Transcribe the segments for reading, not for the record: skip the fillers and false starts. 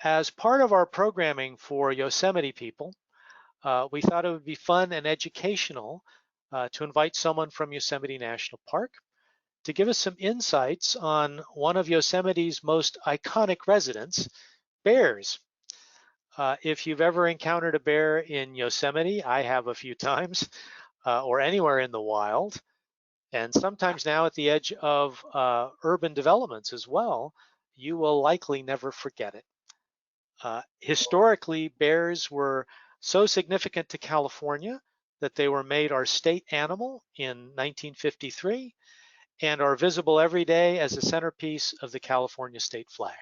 As part of our programming for Yosemite people, we thought it would be fun and educational to invite someone from Yosemite National Park to give us some insights on one of Yosemite's most iconic residents, bears. If you've ever encountered a bear in Yosemite, I have a few times, or anywhere in the wild, and sometimes now at the edge of urban developments as well, you will likely never forget it. Historically, bears were so significant to California that they were made our state animal in 1953 and are visible every day as a centerpiece of the California state flag.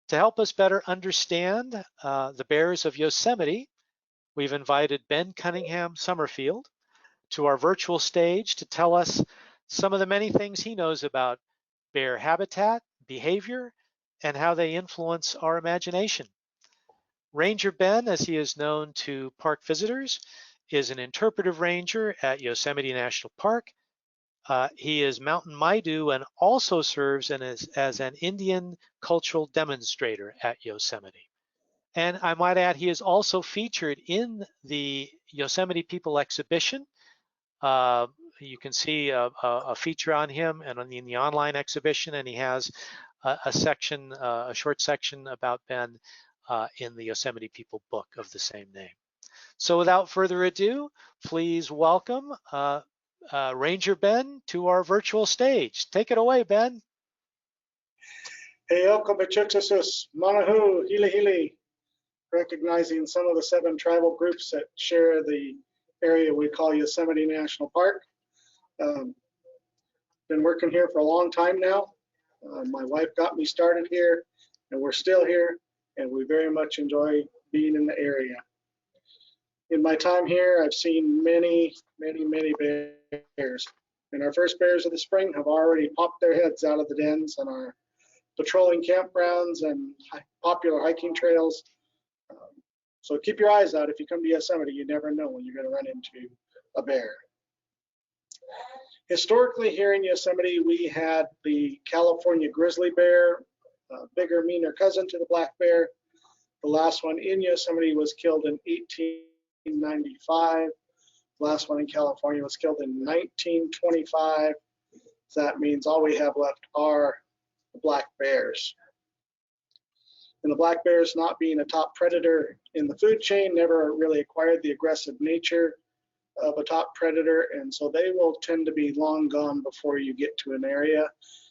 To help us better understand the Bears of Yosemite, we've invited Ben Cunningham Summerfield to our virtual stage to tell us some of the many things he knows about bear habitat, behavior, and how they influence our imagination. Ranger Ben, as he is known to park visitors, is an interpretive ranger at Yosemite National Park. He is Mountain Maidu and also serves as an Indian cultural demonstrator at Yosemite. And I might add, he is also featured in the Yosemite People exhibition. You can see a feature on him and in the online exhibition, and he has a section, a short section about Ben in the Yosemite People book of the same name. So without further ado, please welcome Ranger Ben to our virtual stage. Take it away, Ben. Hey, Okobechuchus, Manahu, Hili Hili, recognizing some of the 7 tribal groups that share the area we call Yosemite National Park. Been working here for a long time now. My wife got me started here, and we're still here, and we very much enjoy being in the area. In my time here, I've seen many bears. And our first bears of the spring have already popped their heads out of the dens and are patrolling campgrounds and popular hiking trails. So keep your eyes out if you come to Yosemite. You never know when you're going to run into a bear. Historically, here in Yosemite, we had the California grizzly bear, bigger, meaner cousin to the black bear. The last one in Yosemite was killed in 1895. The last one in California was killed in 1925. So that means all we have left are the black bears. And the black bears, not being a top predator in the food chain, never really acquired the aggressive nature of a top predator, and so they will tend to be long gone before you get to an area,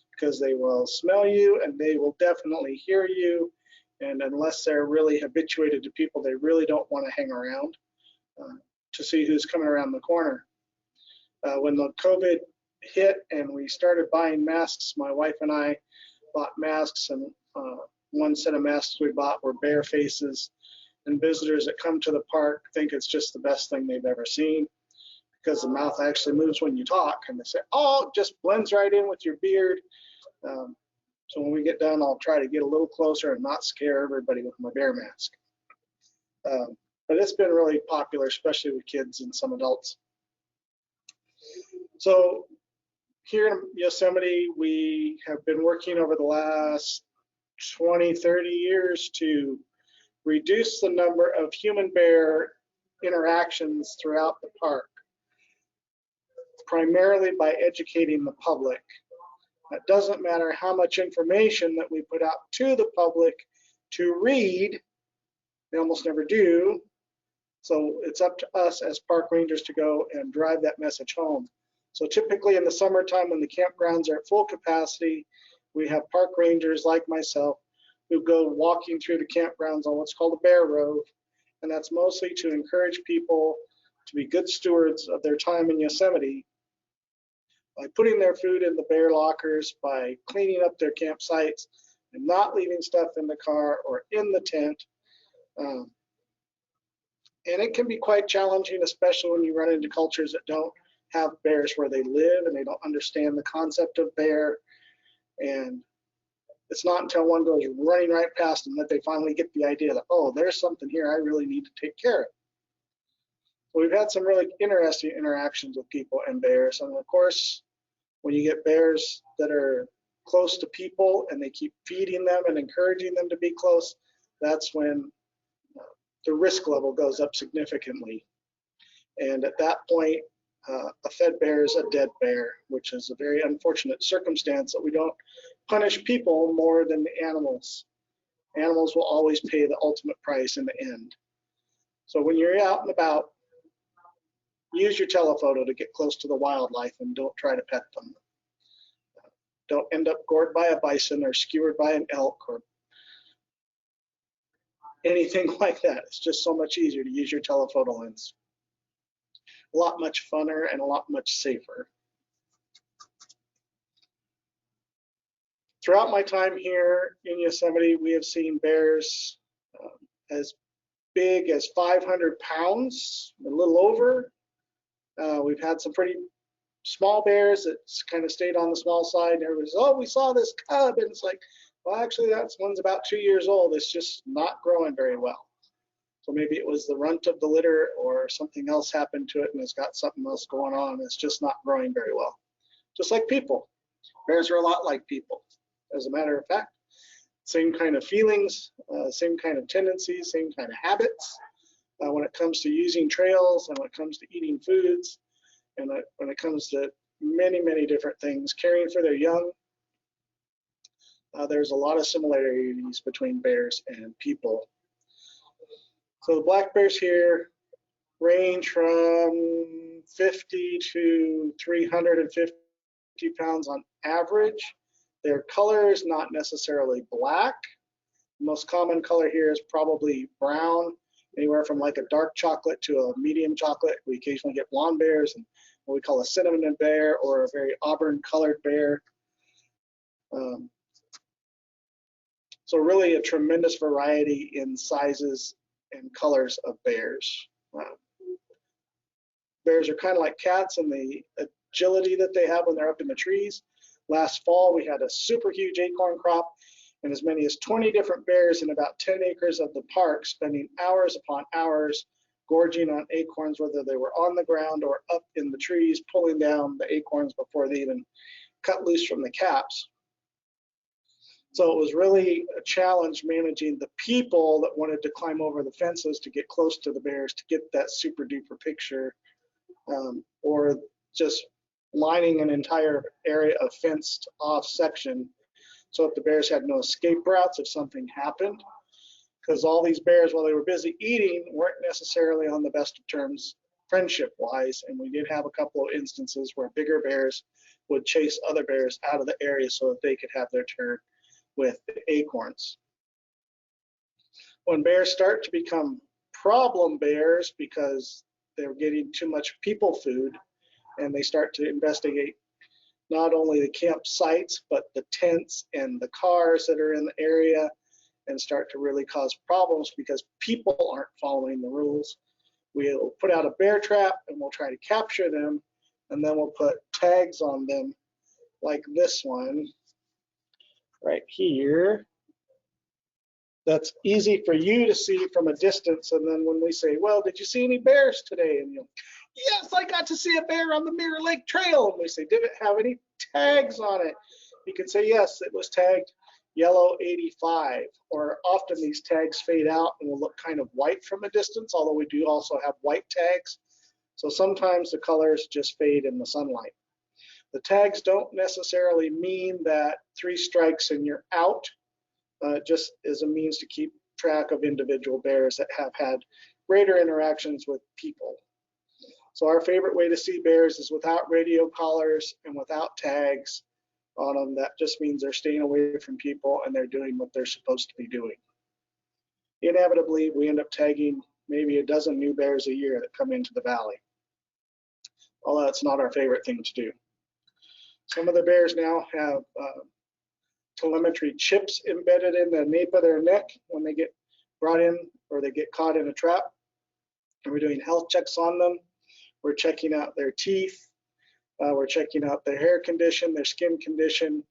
because they will smell you and they will definitely hear you, and unless they're really habituated to people, they really don't want to hang around to see who's coming around the corner. When the COVID hit and we started buying masks, my wife and I bought masks, and one set of masks we bought were bear faces, and visitors that come to the park think it's just the best thing they've ever seen, because the mouth actually moves when you talk, and they say, oh, it just blends right in with your beard. So when we get done, I'll try to get a little closer and not scare everybody with my bear mask. But it's been really popular, especially with kids and some adults. So here in Yosemite, we have been working over the last 20, 30 years to reduce the number of human-bear interactions throughout the park, primarily by educating the public. It doesn't matter how much information that we put out to the public to read, they almost never do. So it's up to us as park rangers to go and drive that message home. So typically in the summertime, when the campgrounds are at full capacity, we have park rangers like myself who go walking through the campgrounds on what's called a bear rove, and that's mostly to encourage people to be good stewards of their time in Yosemite by putting their food in the bear lockers, by cleaning up their campsites, and not leaving stuff in the car or in the tent. And it can be quite challenging, especially when you run into cultures that don't have bears where they live and they don't understand the concept of bear. And it's not until one goes running right past them that they finally get the idea that, oh, there's something here I really need to take care of. So we've had some really interesting interactions with people and bears. And of course, when you get bears that are close to people and they keep feeding them and encouraging them to be close, that's when the risk level goes up significantly. And at that point, a fed bear is a dead bear, which is a very unfortunate circumstance that we don't punish people more than the animals. Animals will always pay the ultimate price in the end. So when you're out and about, use your telephoto to get close to the wildlife and don't try to pet them. Don't end up gored by a bison or skewered by an elk or anything like that. It's just so much easier to use your telephoto lens. A lot much funner and a lot much safer. Throughout my time here in Yosemite, we have seen bears as big as 500 pounds, a little over. We've had some pretty small bears that kind of stayed on the small side, and everybody's, oh, we saw this cub, and it's like, well, actually, that one's about 2 years old. It's just not growing very well. So maybe it was the runt of the litter or something else happened to it and it's got something else going on. It's just not growing very well. Just like people. Bears are a lot like people. As a matter of fact, same kind of feelings, same kind of tendencies, same kind of habits when it comes to using trails and when it comes to eating foods and when it comes to many, many different things, caring for their young. There's a lot of similarities between bears and people. So the black bears here range from 50 to 350 pounds on average. Their color is not necessarily black. The most common color here is probably brown, anywhere from like a dark chocolate to a medium chocolate. We occasionally get blonde bears and what we call a cinnamon bear or a very auburn colored bear. So really a tremendous variety in sizes and colors of bears. Bears are kind of like cats in the agility that they have when they're up in the trees. Last fall, we had a super huge acorn crop and as many as 20 different bears in about 10 acres of the park, spending hours upon hours gorging on acorns, whether they were on the ground or up in the trees, pulling down the acorns before they even cut loose from the caps. So it was really a challenge managing the people that wanted to climb over the fences to get close to the bears to get that super duper picture, or just lining an entire area of fenced off section so that the bears had no escape routes if something happened. Because all these bears, while they were busy eating, weren't necessarily on the best of terms friendship-wise, and we did have a couple of instances where bigger bears would chase other bears out of the area so that they could have their turn with the acorns. When bears start to become problem bears because they're getting too much people food and they start to investigate not only the campsites but the tents and the cars that are in the area and start to really cause problems because people aren't following the rules, we'll put out a bear trap and we'll try to capture them, and then we'll put tags on them like this one right here. That's easy for you to see from a distance, and then when we say, well, did you see any bears today? And you'll, yes, I got to see a bear on the Mirror Lake Trail. And we say, did it have any tags on it? You can say, yes, it was tagged yellow 85, or often these tags fade out and will look kind of white from a distance, although we do also have white tags. So sometimes the colors just fade in the sunlight. The tags don't necessarily mean that 3 strikes and you're out, just as a means to keep track of individual bears that have had greater interactions with people. So our favorite way to see bears is without radio collars and without tags on them. That just means they're staying away from people and they're doing what they're supposed to be doing. Inevitably, we end up tagging maybe a dozen new bears a year that come into the valley. Although that's not our favorite thing to do. Some of the bears now have telemetry chips embedded in the nape of their neck when they get brought in or they get caught in a trap. And we're doing health checks on them. We're checking out their teeth. We're checking out their hair condition, their skin condition.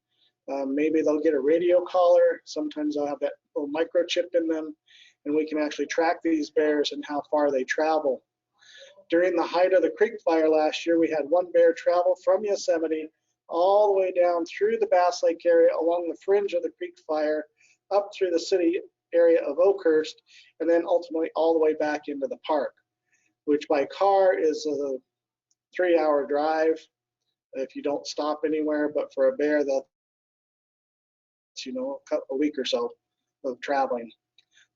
Maybe they'll get a radio collar. Sometimes they'll have that little microchip in them. And we can actually track these bears and how far they travel. During the height of the creek fire last year, we had one bear travel from Yosemite all the way down through the Bass Lake area, along the fringe of the creek fire, up through the city area of Oakhurst, and then ultimately all the way back into the park, which by car is a 3-hour drive if you don't stop anywhere. But for a bear, that's, a week or so of traveling.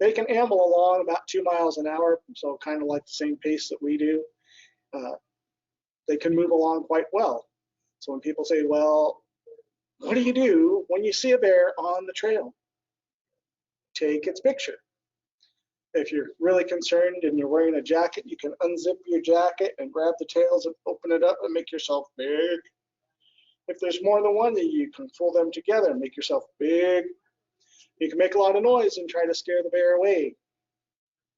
They can amble along about 2 miles an hour, so kind of like the same pace that we do. They can move along quite well. So when people say, well, what do you do when you see a bear on the trail? Take its picture. If you're really concerned and you're wearing a jacket, you can unzip your jacket and grab the tails and open it up and make yourself big. If there's more than one, you can pull them together and make yourself big. You can make a lot of noise and try to scare the bear away.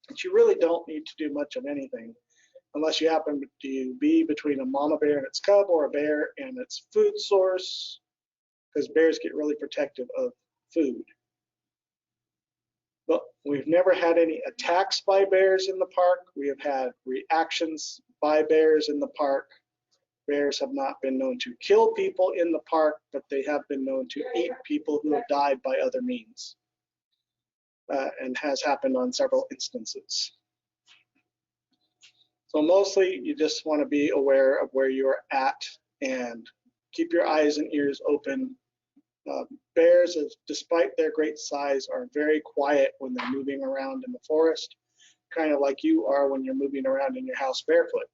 But you really don't need to do much of anything unless you happen to be between a mama bear and its cub or a bear and its food source, because bears get really protective of food. But we've never had any attacks by bears in the park. We have had reactions by bears in the park. Bears have not been known to kill people in the park, but they have been known to eat people who have died by other means, and has happened on several instances. So mostly you just want to be aware of where you're at and keep your eyes and ears open. Bears, despite their great size, are very quiet when they're moving around in the forest, kind of like you are when you're moving around in your house barefoot.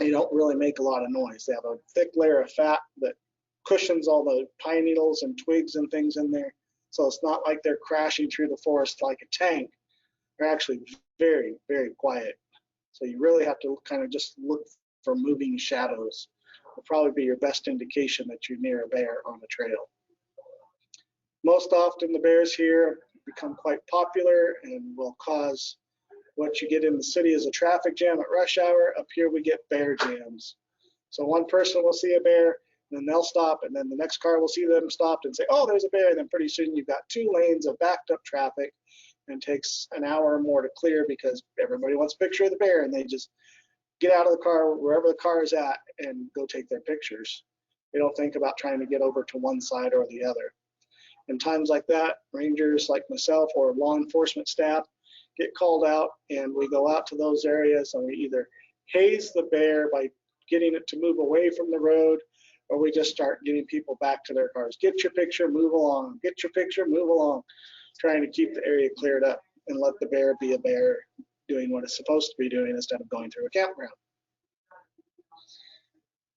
They don't really make a lot of noise. They have a thick layer of fat that cushions all the pine needles and twigs and things in there. So it's not like they're crashing through the forest like a tank. They're actually very, very quiet. So you really have to kind of just look for moving shadows. Will probably be your best indication that you're near a bear on the trail. Most often the bears here become quite popular and will cause what you get in the city is a traffic jam at rush hour. Up here we get bear jams. So one person will see a bear, and then they'll stop, and then the next car will see them stopped and say, oh, there's a bear, and then pretty soon you've got 2 lanes of backed up traffic, and it takes an hour or more to clear because everybody wants a picture of the bear, and they just get out of the car wherever the car is at and go take their pictures. They don't think about trying to get over to one side or the other. In times like that, rangers like myself or law enforcement staff get called out, and we go out to those areas and we either haze the bear by getting it to move away from the road, or we just start getting people back to their cars. Get your picture, move along. Get your picture, move along. Trying to keep the area cleared up and let the bear be a bear doing what it's supposed to be doing instead of going through a campground.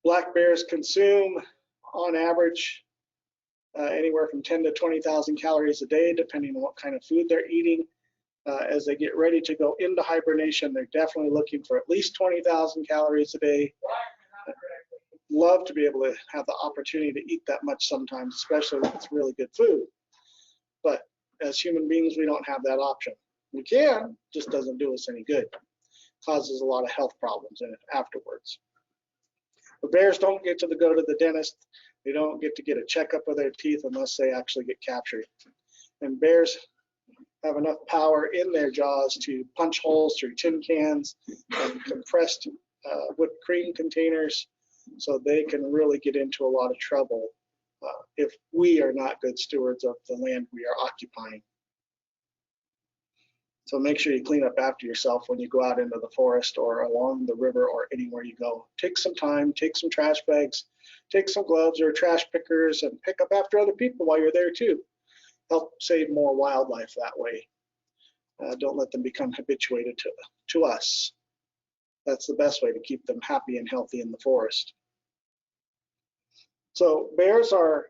Black bears consume, on average, anywhere from 10 to 20,000 calories a day, depending on what kind of food they're eating. As they get ready to go into hibernation, they're definitely looking for at least 20,000 calories a day. Love to be able to have the opportunity to eat that much sometimes, especially when it's really good food. But as human beings, we don't have that option. We can, just doesn't do us any good. Causes a lot of health problems in it afterwards. But bears don't get to go to the dentist. They don't get to get a checkup of their teeth unless they actually get captured. And bears have enough power in their jaws to punch holes through tin cans and compressed whipped cream containers, so they can really get into a lot of trouble if we are not good stewards of the land we are occupying. So make sure you clean up after yourself when you go out into the forest or along the river or anywhere you go. Take some time, take some trash bags, take some gloves or trash pickers, and pick up after other people while you're there too. Help save more wildlife that way. Don't let them become habituated to us. That's the best way to keep them happy and healthy in the forest. So bears are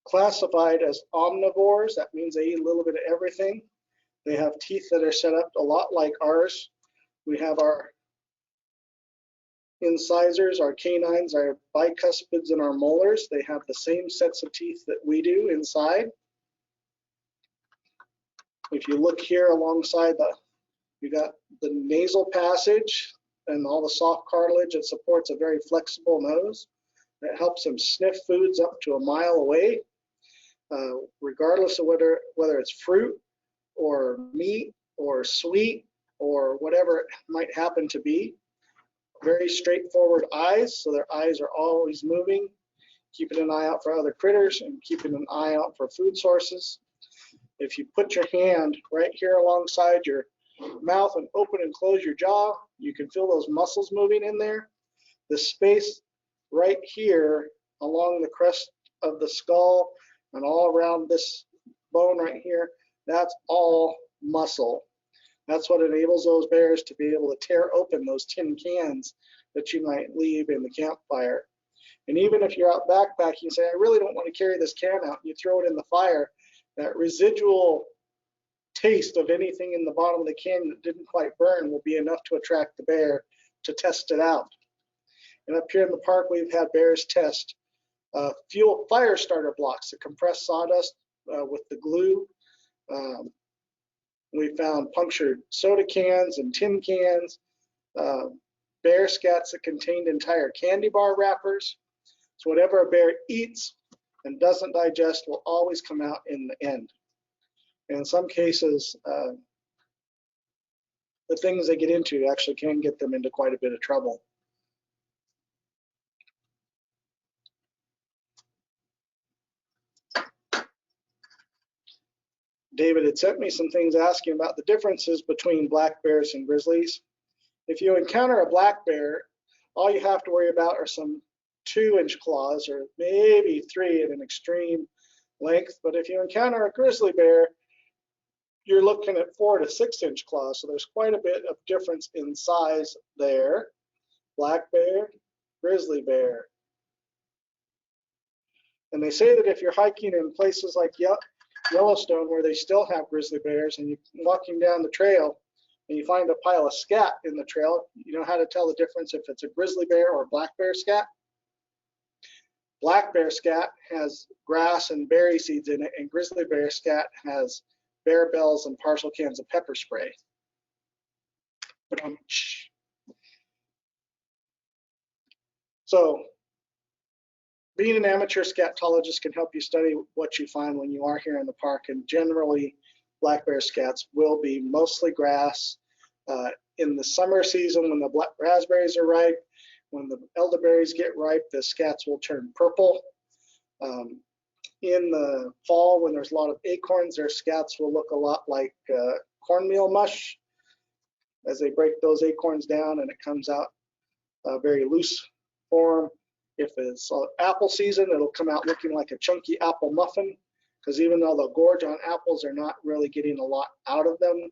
classified as omnivores. That means they eat a little bit of everything. They have teeth that are set up a lot like ours. We have our incisors, our canines, our bicuspids, and our molars. They have the same sets of teeth that we do inside. If you look here alongside you got the nasal passage and all the soft cartilage. It supports a very flexible nose. It helps them sniff foods up to a mile away, regardless of whether it's fruit or meat or sweet or whatever it might happen to be. very straightforward eyes, so their eyes are always moving, keeping an eye out for other critters and keeping an eye out for food sources. If you put your hand right here alongside your mouth and open and close your jaw, you can feel those muscles moving in there. The space right here along the crest of the skull and all around this bone right here, that's all muscle. That's what enables those bears to be able to tear open those tin cans that you might leave in the campfire. And even if you're out backpacking, you say, I really don't want to carry this can out, and you throw it in the fire, that residual taste of anything in the bottom of the can that didn't quite burn will be enough to attract the bear to test it out. And up here in the park, we've had bears test fuel fire starter blocks, the compressed sawdust with the glue. We found punctured soda cans and tin cans, bear scats that contained entire candy bar wrappers. So whatever a bear eats and doesn't digest will always come out in the end. And in some cases, the things they get into actually can get them into quite a bit of trouble. David had sent me some things asking about the differences between black bears and grizzlies. If you encounter a black bear, all you have to worry about are some 2-inch claws, or maybe 3 at an extreme length. But if you encounter a grizzly bear, you're looking at 4 to 6-inch claws. So there's quite a bit of difference in size there. Black bear, grizzly bear. And they say that if you're hiking in places like Yellowstone, where they still have grizzly bears, and you're walking down the trail and you find a pile of scat in the trail, you know how to tell the difference if it's a grizzly bear or a black bear scat? Black bear scat has grass and berry seeds in it, and grizzly bear scat has bear bells and partial cans of pepper spray. So being an amateur scatologist can help you study what you find when you are here in the park, and generally black bear scats will be mostly grass. In the summer season, when the black raspberries are ripe, when the elderberries get ripe, the scats will turn purple. In the fall, when there's a lot of acorns, their scats will look a lot like cornmeal mush as they break those acorns down, and it comes out a very loose form. If it's apple season, it'll come out looking like a chunky apple muffin, because even though they'll gorge on apples, they're not really getting a lot out of them.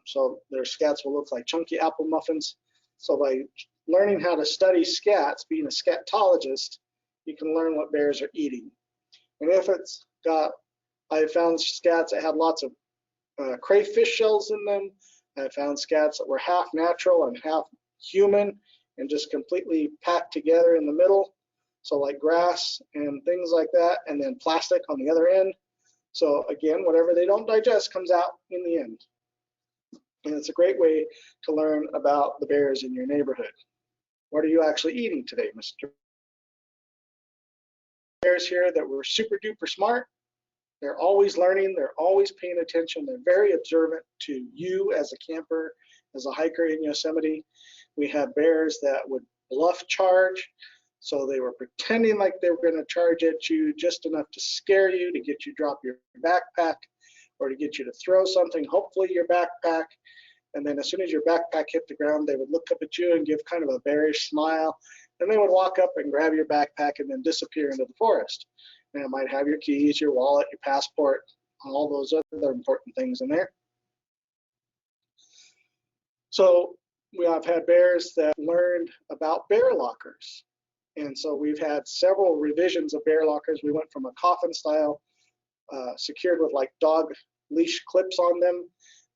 So their scats will look like chunky apple muffins. So by learning how to study scats, being a scatologist, you can learn what bears are eating. And if it's got, I found scats that had lots of crayfish shells in them. I found scats that were half natural and half human and just completely packed together in the middle. So like grass and things like that, and then plastic on the other end. So again, whatever they don't digest comes out in the end. And it's a great way to learn about the bears in your neighborhood. What are you actually eating today, Mr. Bears here that were super duper smart? They're always learning, they're always paying attention, they're very observant to you as a camper, as a hiker in Yosemite. We had bears that would bluff charge, so they were pretending like they were going to charge at you just enough to scare you, to get you to drop your backpack, or to get you to throw something, hopefully your backpack. And then as soon as your backpack hit the ground, they would look up at you and give kind of a bearish smile. Then they would walk up and grab your backpack and then disappear into the forest. And it might have your keys, your wallet, your passport, all those other important things in there. So we have had bears that learned about bear lockers. And so we've had several revisions of bear lockers. We went from a coffin style, secured with like dog leash clips on them.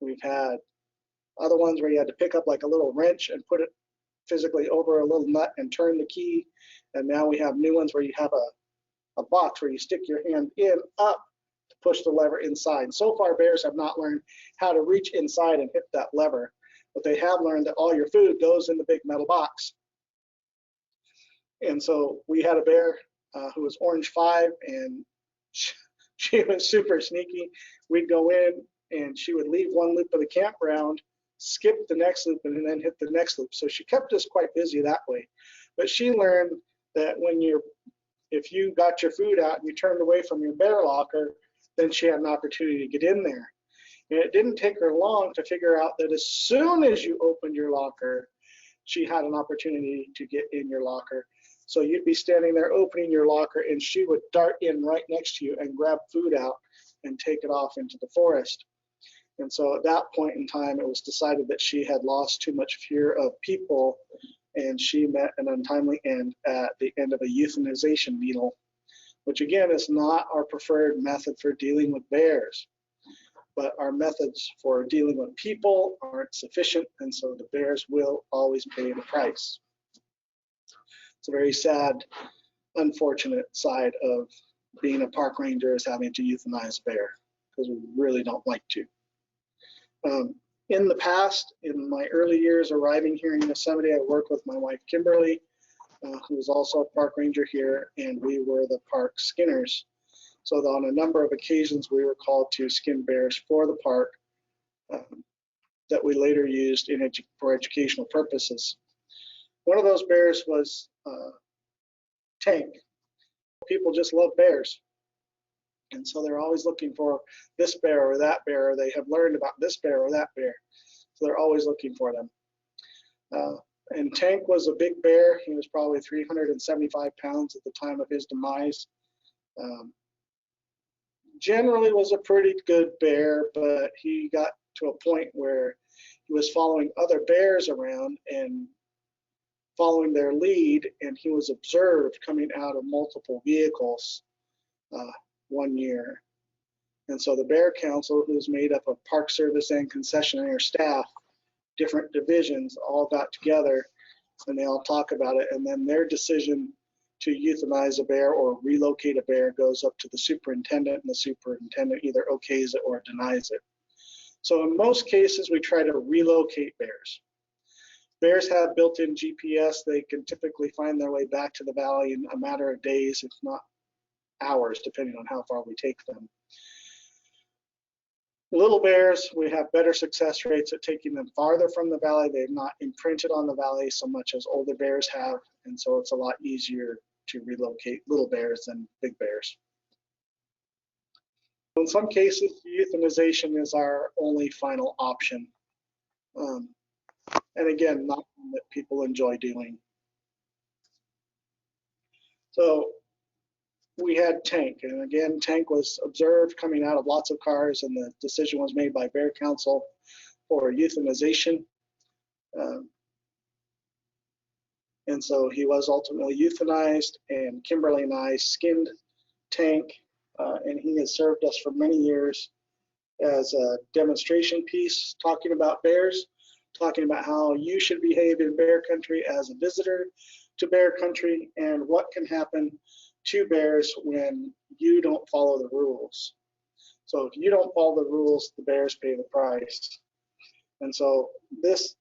We've had other ones where you had to pick up like a little wrench and put it physically over a little nut and turn the key. And now we have new ones where you have a box where you stick your hand in, up, to push the lever inside. And so far, bears have not learned how to reach inside and hit that lever, but they have learned that all your food goes in the big metal box. And so we had a bear who was orange 5, and she was super sneaky. We'd go in and she would leave one loop of the campground skip the next loop and then hit the next loop. So she kept us quite busy that way. But she learned that if you got your food out and you turned away from your bear locker, then she had an opportunity to get in there. And it didn't take her long to figure out that as soon as you opened your locker, she had an opportunity to get in your locker. So you'd be standing there opening your locker and she would dart in right next to you and grab food out and take it off into the forest. And so at that point in time, it was decided that she had lost too much fear of people, and she met an untimely end at the end of a euthanization needle, which again is not our preferred method for dealing with bears. But our methods for dealing with people aren't sufficient, and so the bears will always pay the price. It's a very sad, unfortunate side of being a park ranger, is having to euthanize a bear, because we really don't like to. In the past, in my early years arriving here in Yosemite, I worked with my wife Kimberly, who was also a park ranger here, and we were the park skinners. So on a number of occasions, we were called to skin bears for the park that we later used for educational purposes. One of those bears was Tank. People just love bears. And so they're always looking for this bear or that bear, or they have learned about this bear or that bear. So they're always looking for them. And Tank was a big bear. He was probably 375 pounds at the time of his demise. Generally was a pretty good bear, but he got to a point where he was following other bears around and following their lead, and he was observed coming out of multiple vehicles one year. And so the Bear Council, who's made up of Park Service and concessionaire staff, different divisions, all got together and they all talk about it, and then their decision to euthanize a bear or relocate a bear goes up to the superintendent, and the superintendent either okays it or denies it. So in most cases, we try to relocate bears. Bears have built-in GPS. They can typically find their way back to the valley in a matter of days, if not hours, depending on how far we take them. Little bears, we have better success rates at taking them farther from the valley. They've not imprinted on the valley so much as older bears have, and so it's a lot easier to relocate little bears than big bears. In some cases, euthanization is our only final option. And again, not one that people enjoy doing. So we had Tank, and again, Tank was observed coming out of lots of cars, and the decision was made by Bear Council for euthanization. And so he was ultimately euthanized, and Kimberly and I skinned Tank, and he has served us for many years as a demonstration piece, talking about bears, talking about how you should behave in bear country as a visitor to bear country, and what can happen to bears when you don't follow the rules. So if you don't follow the rules, the bears pay the price. And so this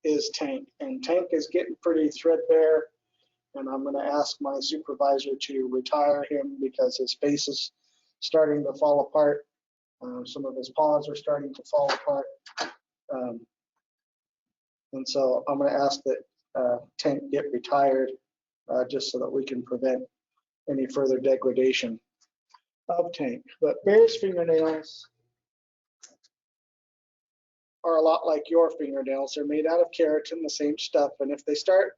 is Tank, and Tank is getting pretty threadbare, and I'm going to ask my supervisor to retire him because his face is starting to fall apart. Some of his paws are starting to fall apart. And so I'm going to ask that Tank get retired just so that we can prevent any further degradation of Tank. But bear's fingernails are a lot like your fingernails. They're made out of keratin, the same stuff. And if they start,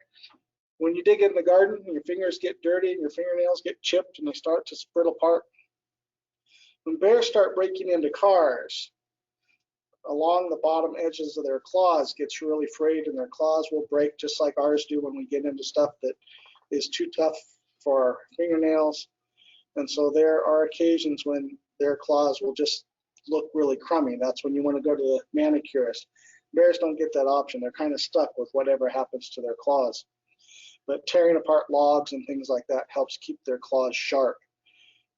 when you dig in the garden, your fingers get dirty and your fingernails get chipped and they start to split apart. When bears start breaking into cars, along the bottom edges of their claws gets really frayed, and their claws will break just like ours do when we get into stuff that is too tough for our fingernails. And so there are occasions when their claws will just look really crummy. That's when you want to go to the manicurist. Bears don't get that option. They're kind of stuck with whatever happens to their claws. But tearing apart logs and things like that helps keep their claws sharp.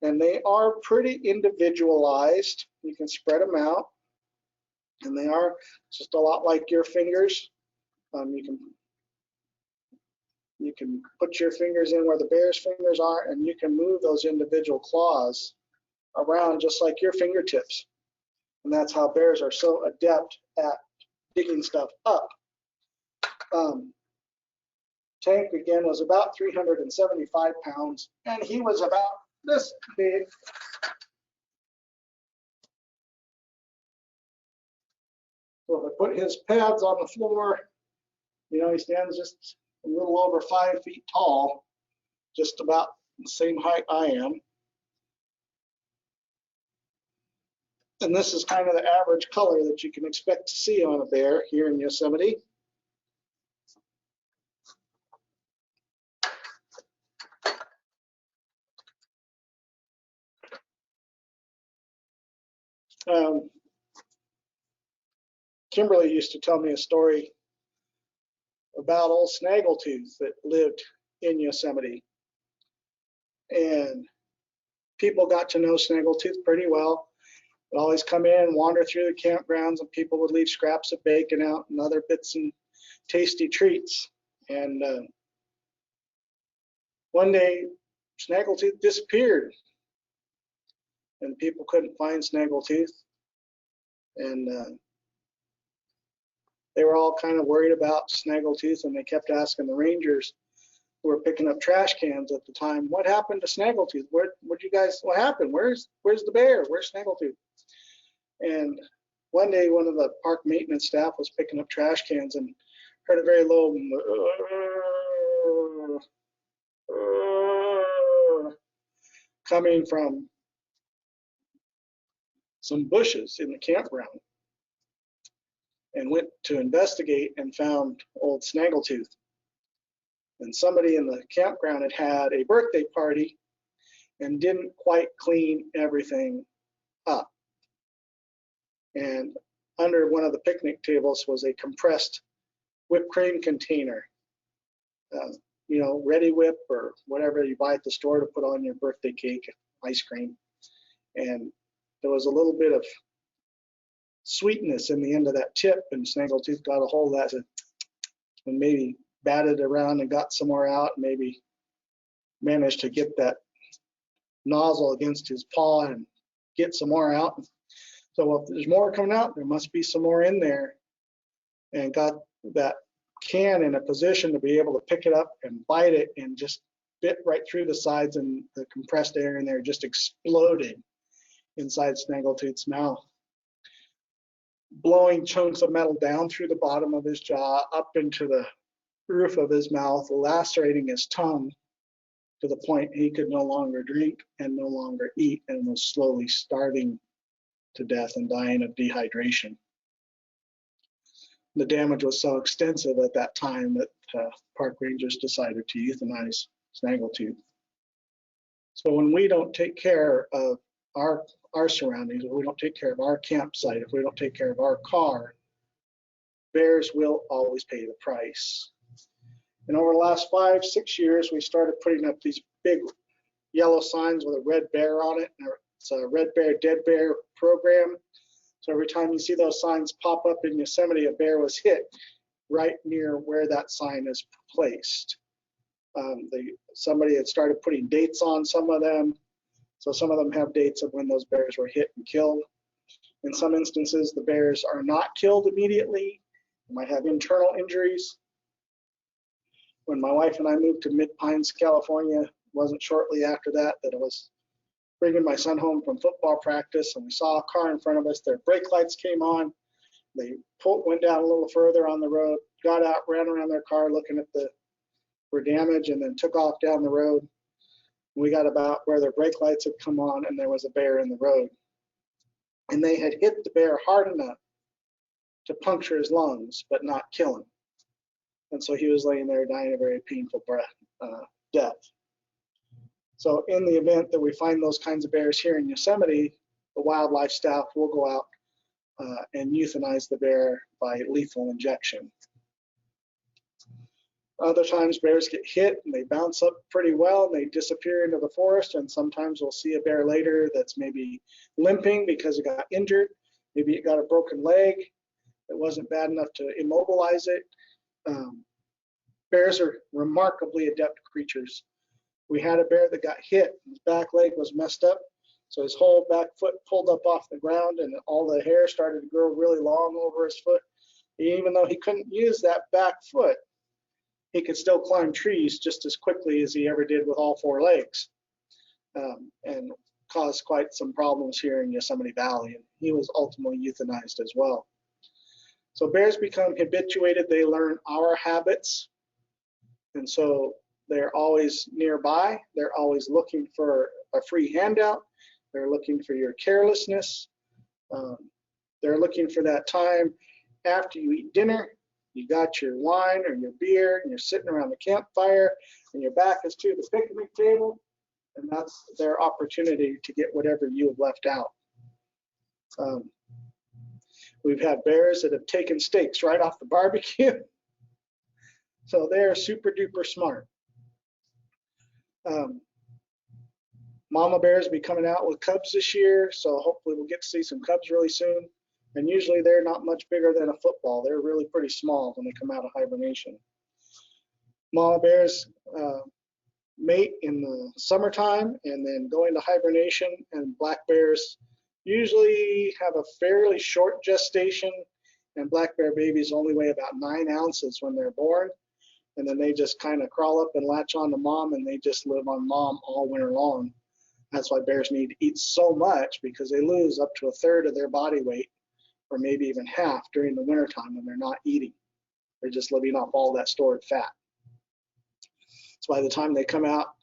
And they are pretty individualized. You can spread them out, and they are just a lot like your fingers. You can put your fingers in where the bear's fingers are, and you can move those individual claws around just like your fingertips. And that's how bears are so adept at digging stuff up. Tank again was about 375 pounds, and he was about this big. So if I put his pads on the floor, you know, he stands just a little over 5 feet tall, just about the same height I am. And this is kind of the average color that you can expect to see on a bear here in Yosemite. Kimberly used to tell me a story about old Snaggletooth that lived in Yosemite. And people got to know Snaggletooth pretty well. They'd always come in, wander through the campgrounds, and people would leave scraps of bacon out and other bits and tasty treats. And one day, Snaggletooth disappeared, and people couldn't find Snaggletooth. And they were all kind of worried about Snaggletooth, and they kept asking the rangers who were picking up trash cans at the time, "What happened to Snaggletooth? What happened? Where's the bear? Where's Snaggletooth?" And one day, one of the park maintenance staff was picking up trash cans and heard a very low coming from some bushes in the campground, and went to investigate and found old Snaggletooth. And somebody in the campground had had a birthday party and didn't quite clean everything up. And under one of the picnic tables was a compressed whipped cream container, you know, Ready Whip or whatever you buy at the store to put on your birthday cake, ice cream. And there was a little bit of sweetness in the end of that tip, and Snaggletooth got a hold of that and maybe batted around and got some more out, maybe managed to get that nozzle against his paw and get some more out. So if there's more coming out, there must be some more in there, and got that can in a position to be able to pick it up and bite it, and just bit right through the sides, and the compressed air in there just exploded inside Snaggletooth's mouth, blowing chunks of metal down through the bottom of his jaw, up into the roof of his mouth, lacerating his tongue to the point he could no longer drink and no longer eat, and was slowly starving to death and dying of dehydration. The damage was so extensive at that time that park rangers decided to euthanize Snaggletooth. So when we don't take care of our surroundings, if we don't take care of our campsite, if we don't take care of our car, bears will always pay the price. And over the last 5-6 years, we started putting up these big yellow signs with a red bear on it. It's a red bear, dead bear program. So every time you see those signs pop up in Yosemite, a bear was hit right near where that sign is placed. Somebody had started putting dates on some of them. So some of them have dates of when those bears were hit and killed. In some instances, the bears are not killed immediately. They might have internal injuries. When my wife and I moved to Mid-Pines, California, it wasn't shortly after that I was bringing my son home from football practice, and we saw a car in front of us. Their brake lights came on. They went down a little further on the road, got out, ran around their car looking at for damage, and then took off down the road. We got about where their brake lights had come on, and there was a bear in the road. And they had hit the bear hard enough to puncture his lungs, but not kill him. And so he was laying there dying a very painful death. So in the event that we find those kinds of bears here in Yosemite, the wildlife staff will go out and euthanize the bear by lethal injection. Other times bears get hit and they bounce up pretty well and they disappear into the forest, and sometimes we'll see a bear later that's maybe limping because it got injured. Maybe it got a broken leg. It wasn't bad enough to immobilize it. Bears are remarkably adept creatures. We had a bear that got hit. His back leg was messed up, so his whole back foot pulled up off the ground, and all the hair started to grow really long over his foot. Even though he couldn't use that back foot, he could still climb trees just as quickly as he ever did with all four legs, and caused quite some problems here in Yosemite Valley. And he was ultimately euthanized as well. So bears become habituated. They learn our habits. And so they're always nearby. They're always looking for a free handout. They're looking for your carelessness. They're looking for that time after you eat dinner. You got your wine or your beer, and you're sitting around the campfire, and your back is to the picnic table, and that's their opportunity to get whatever you have left out. We've had bears that have taken steaks right off the barbecue. So they're super duper smart. Mama bears will be coming out with cubs this year, so hopefully we'll get to see some cubs really soon. And usually they're not much bigger than a football. They're really pretty small when they come out of hibernation. Mama bears mate in the summertime and then go into hibernation, and black bears usually have a fairly short gestation, and black bear babies only weigh about 9 ounces when they're born, and then they just kind of crawl up and latch on to mom, and they just live on mom all winter long. That's why bears need to eat so much, because they lose up to 1/3 of their body weight, or maybe even half, during the wintertime when they're not eating. They're just living off all that stored fat. So by the time they come out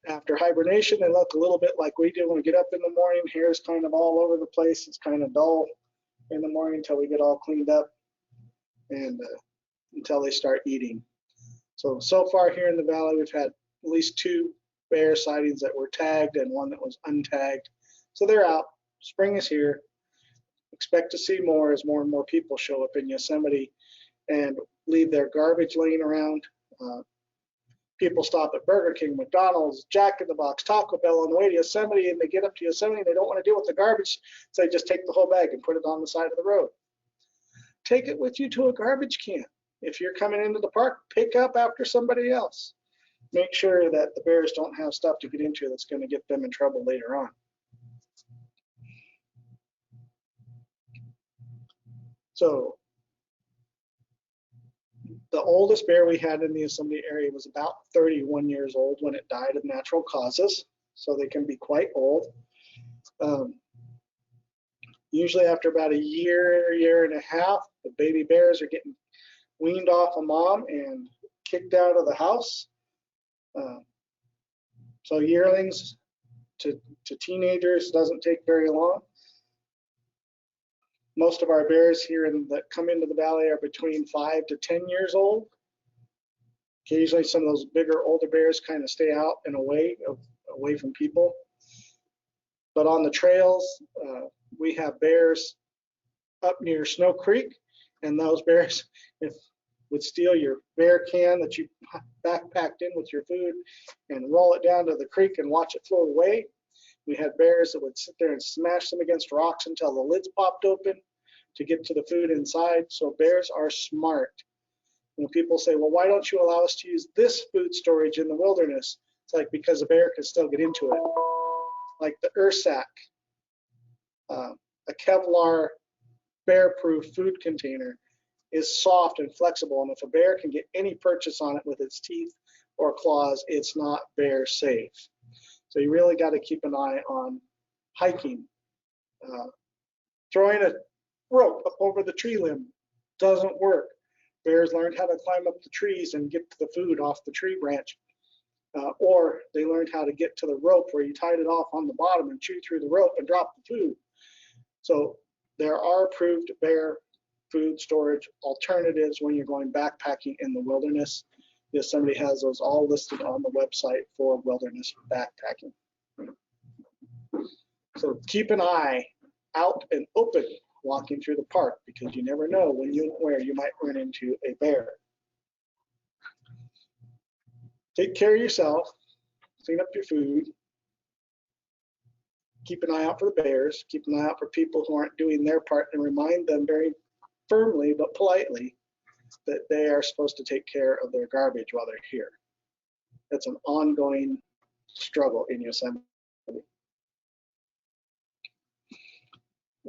after hibernation, they look a little bit like we do when we get up in the morning. Hair's kind of all over the place. It's kind of dull in the morning until we get all cleaned up, and until they start eating. So far here in the valley, we've had at least 2 bear sightings that were tagged and 1 that was untagged. So they're out. Spring is here. Expect to see more as more and more people show up in Yosemite and leave their garbage laying around. People stop at Burger King, McDonald's, Jack in the Box, Taco Bell on the way to Yosemite, and they get up to Yosemite and they don't want to deal with the garbage, so they just take the whole bag and put it on the side of the road. Take it with you to a garbage can. If you're coming into the park, pick up after somebody else. Make sure that the bears don't have stuff to get into that's going to get them in trouble later on. So the oldest bear we had in the Yosemite area was about 31 years old when it died of natural causes. So they can be quite old. Usually after about a year, year and a half, the baby bears are getting weaned off of mom and kicked out of the house. So yearlings to teenagers doesn't take very long. Most of our bears here that come into the valley are between 5 to 10 years old. Occasionally some of those bigger, older bears kind of stay out and away from people. But on the trails, we have bears up near Snow Creek, and those bears would steal your bear can that you backpacked in with your food and roll it down to the creek and watch it float away. We had bears that would sit there and smash them against rocks until the lids popped open to get to the food inside. So bears are smart. When people say, well, why don't you allow us to use this food storage in the wilderness? It's like, because a bear can still get into it. Like the Ursack, a Kevlar bear-proof food container, is soft and flexible, and if a bear can get any purchase on it with its teeth or claws, it's not bear safe. So you really got to keep an eye on hiking. Throwing a rope up over the tree limb doesn't work. Bears learned how to climb up the trees and get to the food off the tree branch. Or they learned how to get to the rope where you tied it off on the bottom and chew through the rope and drop the food. So there are approved bear food storage alternatives when you're going backpacking in the wilderness. Yosemite has those all listed on the website for wilderness backpacking. So keep an eye out and open walking through the park, because you never know when and where you might run into a bear. Take care of yourself, clean up your food, keep an eye out for the bears, keep an eye out for people who aren't doing their part, and remind them very firmly but politely that they are supposed to take care of their garbage while they're here. That's an ongoing struggle in Yosemite.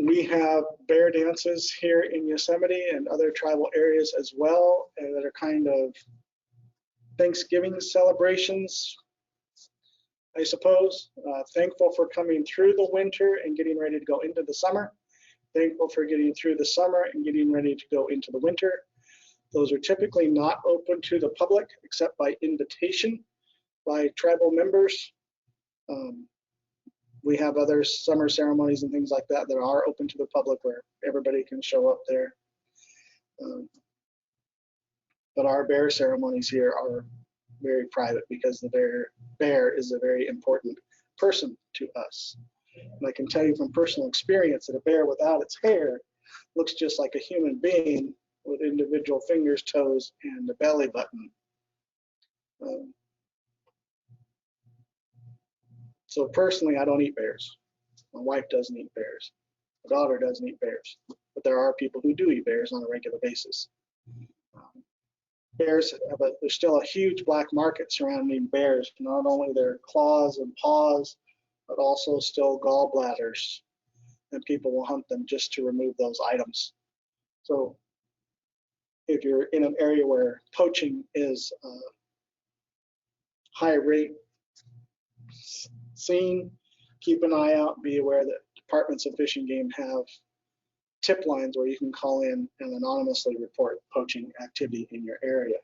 We have bear dances here in Yosemite and other tribal areas as well, and that are kind of Thanksgiving celebrations, I suppose. Thankful for coming through the winter and getting ready to go into the summer. Thankful for getting through the summer and getting ready to go into the winter. Those are typically not open to the public except by invitation by tribal members. We have other summer ceremonies and things like that that are open to the public where everybody can show up there. But our bear ceremonies here are very private because the bear is a very important person to us. And I can tell you from personal experience that a bear without its hair looks just like a human being with individual fingers, toes, and a belly button. So personally, I don't eat bears. My wife doesn't eat bears. My daughter doesn't eat bears. But there are people who do eat bears on a regular basis. Bears there's still a huge black market surrounding bears, not only their claws and paws, but also still gallbladders. And people will hunt them just to remove those items. So if you're in an area where poaching is high rate seen, keep an eye out, be aware that departments of Fish and Game have tip lines where you can call in and anonymously report poaching activity in your area.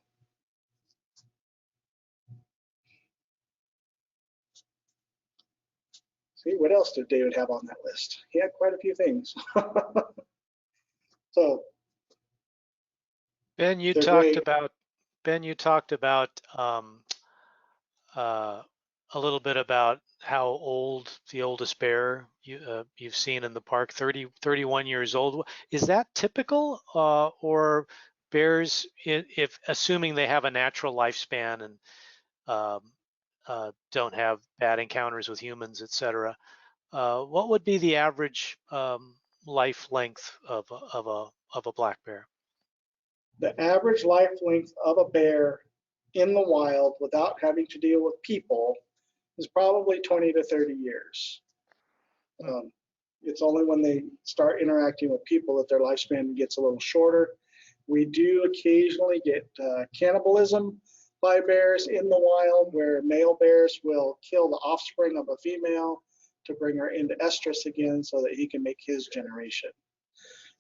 See, what else did David have on that list? He had quite a few things. So Ben, you talked about a little bit about how old the oldest bear you've seen in the park, 31 years old. Is that typical, or bears, if assuming they have a natural lifespan and don't have bad encounters with humans, etc., what would be the average life length of a black bear? The average life length of a bear in the wild without having to deal with people is probably 20 to 30 years. It's only when they start interacting with people that their lifespan gets a little shorter. We do occasionally get cannibalism by bears in the wild, where male bears will kill the offspring of a female to bring her into estrus again so that he can make his generation.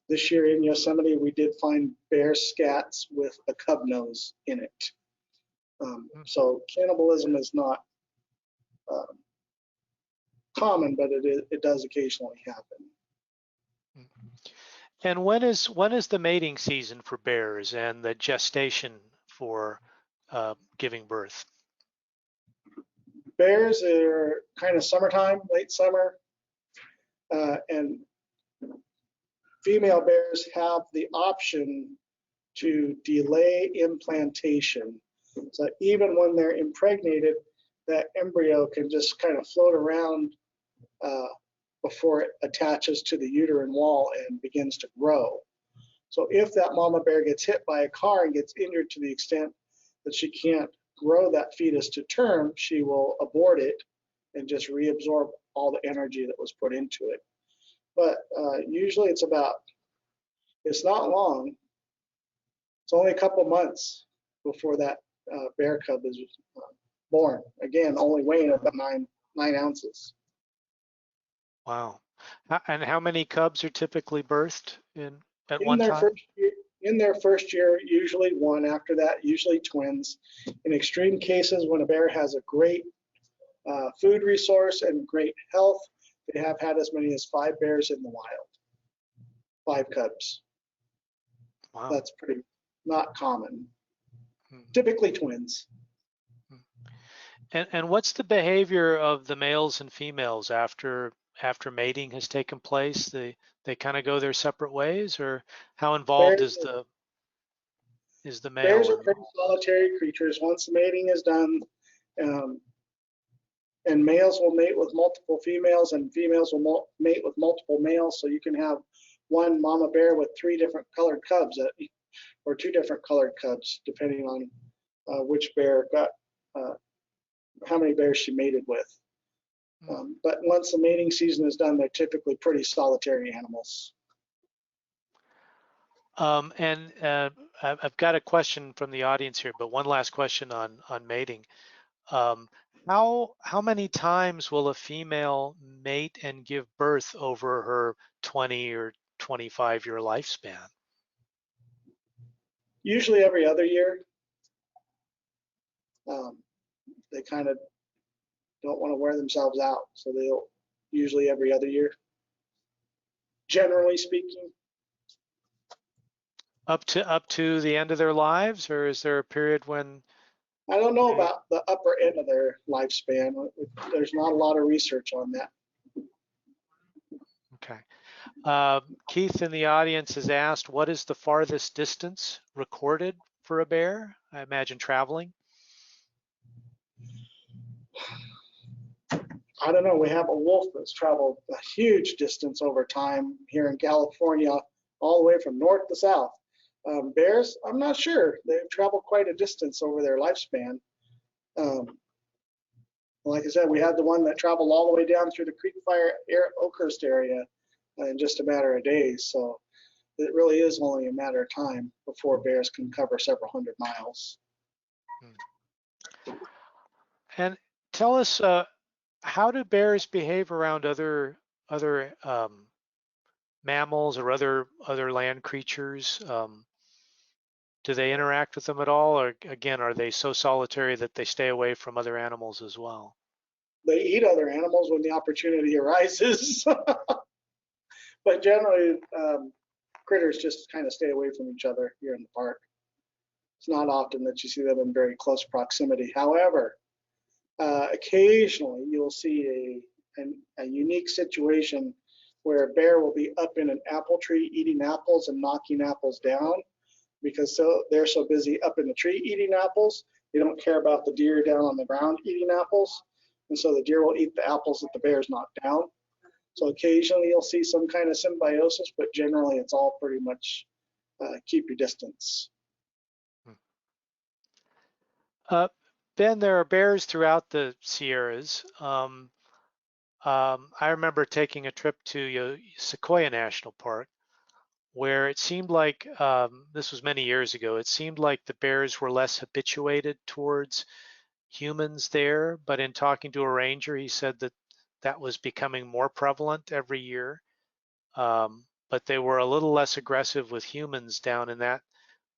This year in Yosemite, we did find bear scats with a cub nose in it. So cannibalism is not common, but it does occasionally happen. And when is the mating season for bears and the gestation for giving birth? Bears are kind of summertime, late summer, and female bears have the option to delay implantation. So even when they're impregnated, that embryo can just kind of float around before it attaches to the uterine wall and begins to grow. So if that mama bear gets hit by a car and gets injured to the extent that she can't grow that fetus to term, she will abort it and just reabsorb all the energy that was put into it. But usually it's not long. It's only a couple months before that bear cub is born. Again, only weighing about 9 ounces. Wow. And how many cubs are typically birthed at one time? In their first year, usually one. After that, usually twins. In extreme cases, when a bear has a great food resource and great health, they have had as many as 5 bears in the wild. 5 cubs. Wow. That's pretty not common. Typically twins. And what's the behavior of the males and females after mating has taken place? They kind of go their separate ways, or how involved is the male? Bears are pretty solitary creatures. Once the mating is done, and males will mate with multiple females, and females will mate with multiple males. So you can have one mama bear with 3 different colored cubs, or 2 different colored cubs, depending on which bear got how many bears she mated with. But once the mating season is done, they're typically pretty solitary animals. I've got a question from the audience here, but one last question on mating. How many times will a female mate and give birth over her 20 or 25-year lifespan? Usually every other year. They kind of don't want to wear themselves out, so they'll usually every other year, generally speaking. Up to the end of their lives, or is there a period when? I don't know about the upper end of their lifespan. There's not a lot of research on that. Okay. Keith in the audience has asked, what is the farthest distance recorded for a bear? I imagine traveling. I don't know. We have a wolf that's traveled a huge distance over time here in California, all the way from north to south. Bears, I'm not sure. They've traveled quite a distance over their lifespan. Like I said, we had the one that traveled all the way down through the Creek Fire Oakhurst area in just a matter of days. So it really is only a matter of time before bears can cover several hundred miles. And tell us, how do bears behave around other mammals or other land creatures? Do they interact with them at all, or again, are they so solitary that they stay away from other animals as well? They eat other animals when the opportunity arises, but generally critters just kind of stay away from each other here in the park. It's not often that you see them in very close proximity. However, occasionally you'll see a unique situation where a bear will be up in an apple tree eating apples and knocking apples down, because they're so busy up in the tree eating apples, they don't care about the deer down on the ground eating apples. And so the deer will eat the apples that the bears knock down. So occasionally you'll see some kind of symbiosis, but generally it's all pretty much keep your distance. Ben, there are bears throughout the Sierras. I remember taking a trip to Sequoia National Park, where it seemed like, this was many years ago, it seemed like the bears were less habituated towards humans there, but in talking to a ranger, he said that was becoming more prevalent every year. But they were a little less aggressive with humans down in that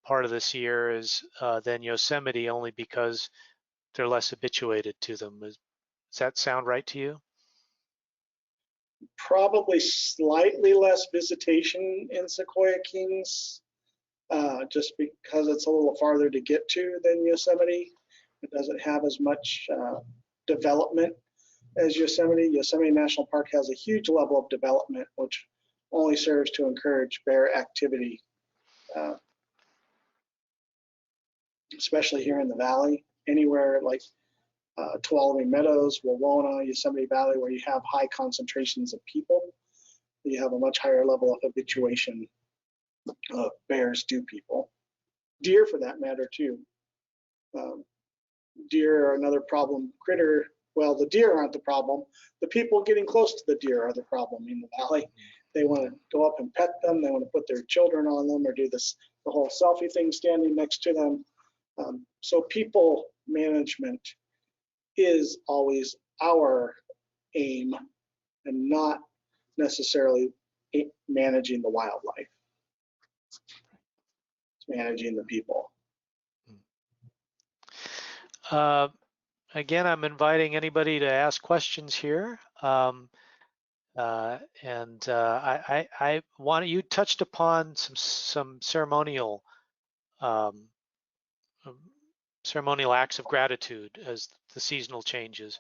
part of the Sierras than Yosemite, only because they're less habituated to them. Does that sound right to you? Probably slightly less visitation in Sequoia Kings, just because it's a little farther to get to than Yosemite. It doesn't have as much development as Yosemite. Yosemite National Park has a huge level of development, which only serves to encourage bear activity, especially here in the valley. Anywhere like Tuolumne Meadows, Wawona, Yosemite Valley, where you have high concentrations of people, you have a much higher level of habituation of bears to people. Deer, for that matter, too. Deer are another problem critter. Well, the deer aren't the problem. The people getting close to the deer are the problem in the valley. They want to go up and pet them. They want to put their children on them or do the whole selfie thing standing next to them. So people management is always our aim and not necessarily managing the wildlife. It's managing the people. Again, I'm inviting anybody to ask questions here. I want you touched upon some ceremonial acts of gratitude as the seasonal changes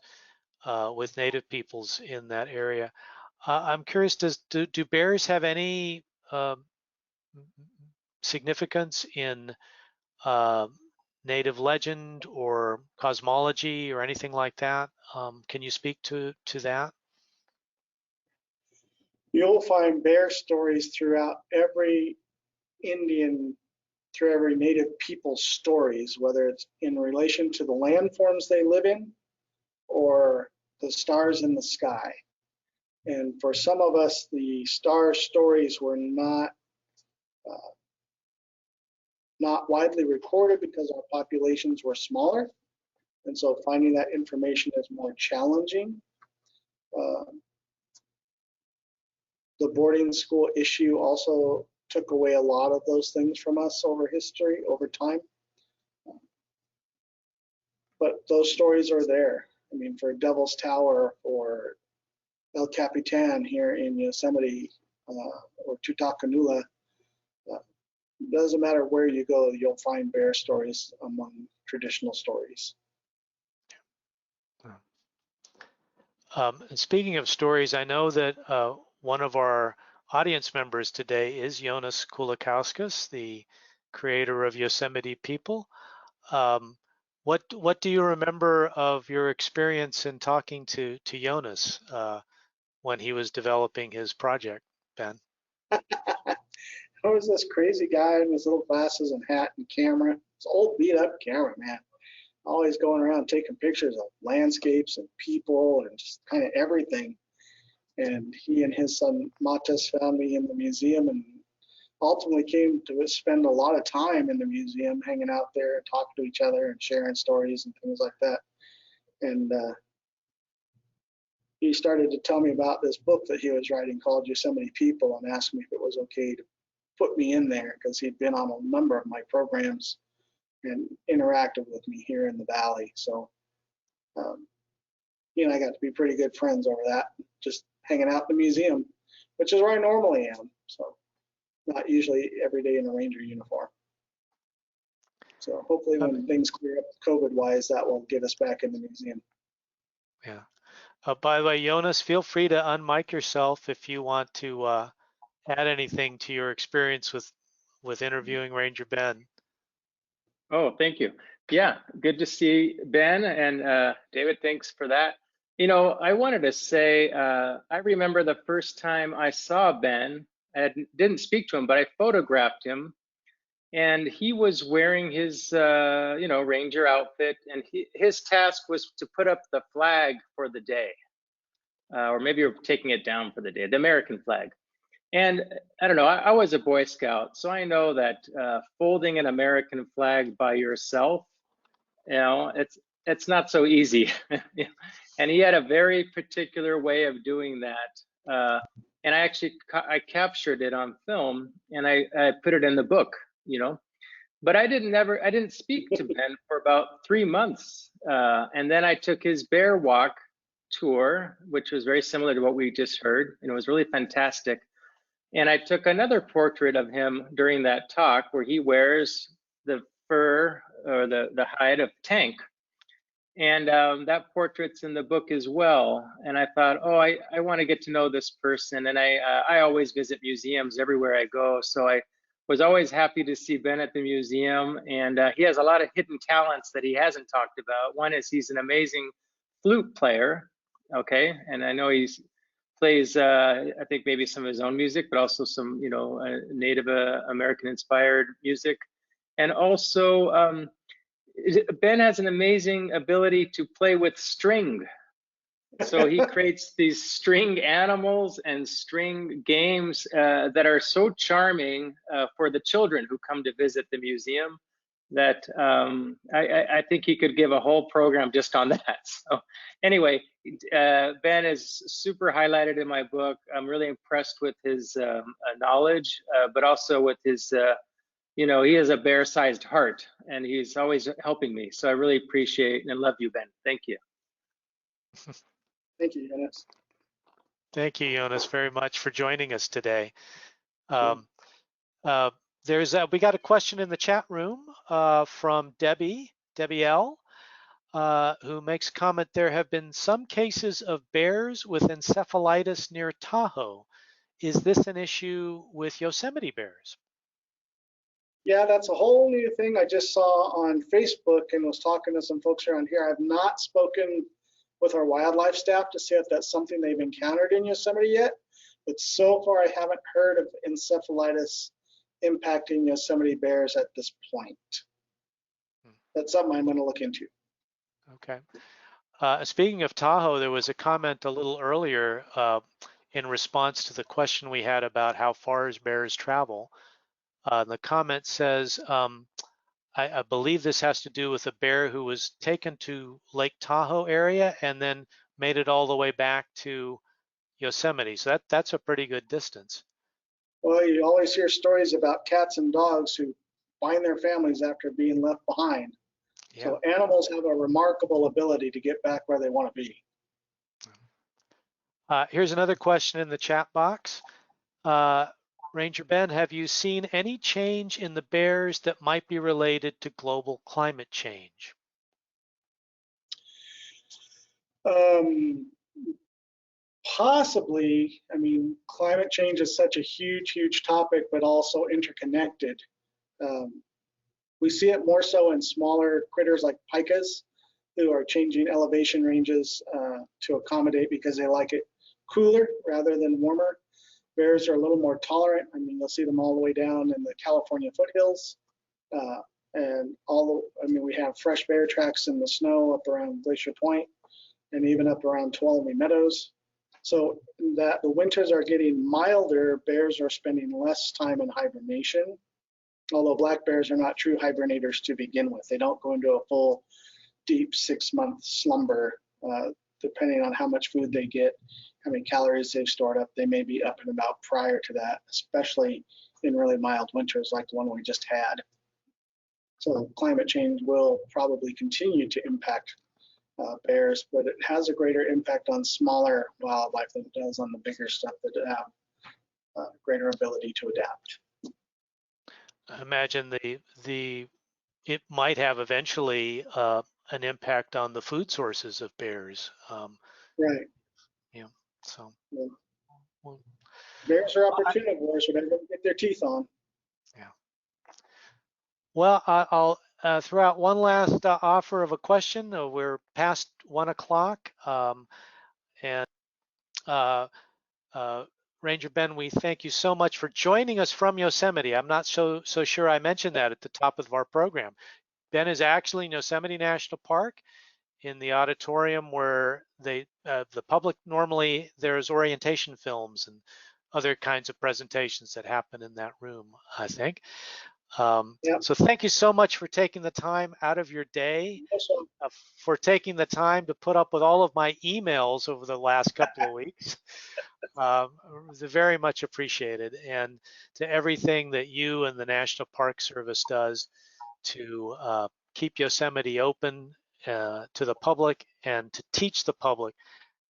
with Native peoples in that area. I'm curious, do bears have any significance in Native legend or cosmology or anything like that? Can you speak to that? You'll find bear stories throughout every Native people's stories, whether it's in relation to the landforms they live in or the stars in the sky. And for some of us, the star stories were not widely recorded because our populations were smaller. And so finding that information is more challenging. The boarding school issue also took away a lot of those things from us over history, over time. But those stories are there. I mean, for Devil's Tower or El Capitan here in Yosemite or Tutakanula, doesn't matter where you go, you'll find bear stories among traditional stories. And speaking of stories, I know that one of our audience members today is Jonas Kulakauskas, the creator of Yosemite People. What do you remember of your experience in talking to Jonas when he was developing his project, Ben? There was this crazy guy in his little glasses and hat and camera. It's an old beat up camera, man. Always going around taking pictures of landscapes and people and just kind of everything. And he and his son Matas found me in the museum and ultimately came to spend a lot of time in the museum, hanging out there and talking to each other and sharing stories and things like that. And he started to tell me about this book that he was writing called Yosemite People and asked me if it was okay to put me in there because he'd been on a number of my programs and interacted with me here in the Valley. So he and I got to be pretty good friends over that, just hanging out in the museum, which is where I normally am. So not usually every day in a ranger uniform. So hopefully when things clear up COVID-wise, that will get us back in the museum. Yeah. By the way, Jonas, feel free to unmic yourself if you want to add anything to your experience with interviewing Ranger Ben. Oh, thank you. Yeah, good to see Ben and David. Thanks for that. You know, I wanted to say, I remember the first time I saw Ben. I didn't speak to him, but I photographed him, and he was wearing his, ranger outfit, and his task was to put up the flag for the day, or maybe you're taking it down for the day, the American flag. And I don't know, I was a Boy Scout, so I know that folding an American flag by yourself, it's not so easy. And he had a very particular way of doing that. And I captured it on film and I put it in the book, But I didn't speak to Ben for about 3 months. And then I took his bear walk tour, which was very similar to what we just heard. And it was really fantastic. And I took another portrait of him during that talk where he wears the fur or the hide of Tank. And that portrait's in the book as well. And I thought, oh, I want to get to know this person. And I always visit museums everywhere I go. So I was always happy to see Ben at the museum. And he has a lot of hidden talents that he hasn't talked about. One is he's an amazing flute player. Okay. And I know he's plays, I think maybe some of his own music, but also some, Native American inspired music. And also, Ben has an amazing ability to play with string. So he creates these string animals and string games that are so charming for the children who come to visit the museum that I think he could give a whole program just on that. So anyway, Ben is super highlighted in my book. I'm really impressed with his knowledge, but also with his, he has a bear-sized heart and he's always helping me. So I really appreciate and love you, Ben. Thank you. Thank you, Jonas. Thank you, Jonas, very much for joining us today. We got a question in the chat room from Debbie L, who makes comment, there have been some cases of bears with encephalitis near Tahoe. Is this an issue with Yosemite bears? Yeah, that's a whole new thing I just saw on Facebook and was talking to some folks around here. I've not spoken with our wildlife staff to see if that's something they've encountered in Yosemite yet, but so far I haven't heard of encephalitis impacting Yosemite bears at this point. That's something I'm going to look into. Okay. Speaking of Tahoe, there was a comment a little earlier in response to the question we had about how far bears travel. The comment says, I believe this has to do with a bear who was taken to Lake Tahoe area and then made it all the way back to Yosemite. So that's a pretty good distance. Well, you always hear stories about cats and dogs who find their families after being left behind. Yeah. So animals have a remarkable ability to get back where they want to be. Here's another question in the chat box. Ranger Ben, have you seen any change in the bears that might be related to global climate change? Possibly. I mean, climate change is such a huge, huge topic, but also interconnected. We see it more so in smaller critters like pikas, who are changing elevation ranges to accommodate because they like it cooler rather than warmer. Bears are a little more tolerant. I mean, you'll see them all the way down in the California foothills. We have fresh bear tracks in the snow up around Glacier Point and even up around Tuolumne Meadows. So that the winters are getting milder, bears are spending less time in hibernation. Although black bears are not true hibernators to begin with. They don't go into a full deep 6-month slumber. Depending on how much food they get, how many calories they've stored up, they may be up and about prior to that, especially in really mild winters like the one we just had. So climate change will probably continue to impact bears, but it has a greater impact on smaller wildlife than it does on the bigger stuff that have greater ability to adapt. I imagine it might have eventually an impact on the food sources of bears. Right. Yeah. So. Yeah. Well, bears are opportunivores, whatever they get their teeth on. Yeah. Well, I'll throw out one last offer of a question. We're past 1 o'clock, and Ranger Ben, we thank you so much for joining us from Yosemite. I'm not so sure I mentioned that at the top of our program. Ben is actually in Yosemite National Park in the auditorium where the public normally, there's orientation films and other kinds of presentations that happen in that room, I think. Yep. So thank you so much for taking the time out of your day, for taking the time to put up with all of my emails over the last couple of weeks. Very much appreciated, and to everything that you and the National Park Service does to keep Yosemite open to the public and to teach the public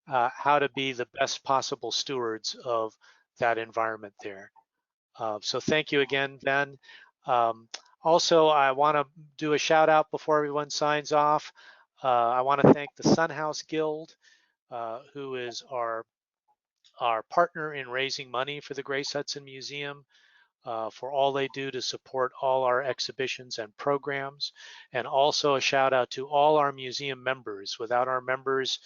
how to be the best possible stewards of that environment there. So thank you again, Ben. Also, I want to do a shout out before everyone signs off. I want to thank the Sun House Guild, who is our partner in raising money for the Grace Hudson Museum, for all they do to support all our exhibitions and programs. And also a shout out to all our museum members. Without our members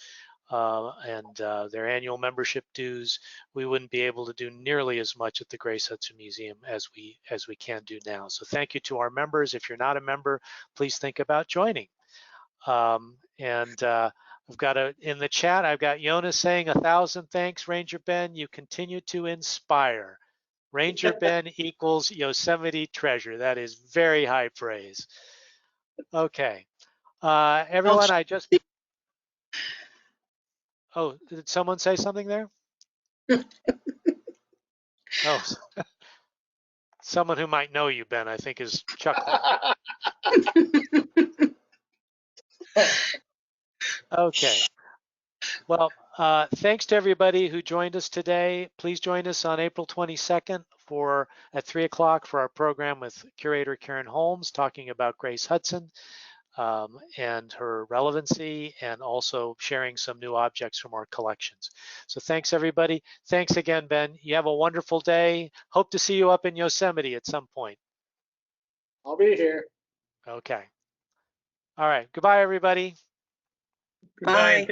and their annual membership dues, we wouldn't be able to do nearly as much at the Grace Hudson Museum as we can do now. So thank you to our members. If you're not a member, please think about joining. I've got in the chat, I've got Jonas saying 1,000 thanks, Ranger Ben. You continue to inspire. Ranger Ben equals Yosemite treasure. That is very high praise. Okay, everyone, oh, did someone say something there? Oh, someone who might know you, Ben, I think is chuckling. Okay. Well, thanks to everybody who joined us today. Please join us on April 22nd at 3 o'clock for our program with curator Karen Holmes talking about Grace Hudson and her relevancy, and also sharing some new objects from our collections. So thanks everybody. Thanks again, Ben. You have a wonderful day. Hope to see you up in Yosemite at some point. I'll be here. Okay. All right. Goodbye, everybody. Goodbye.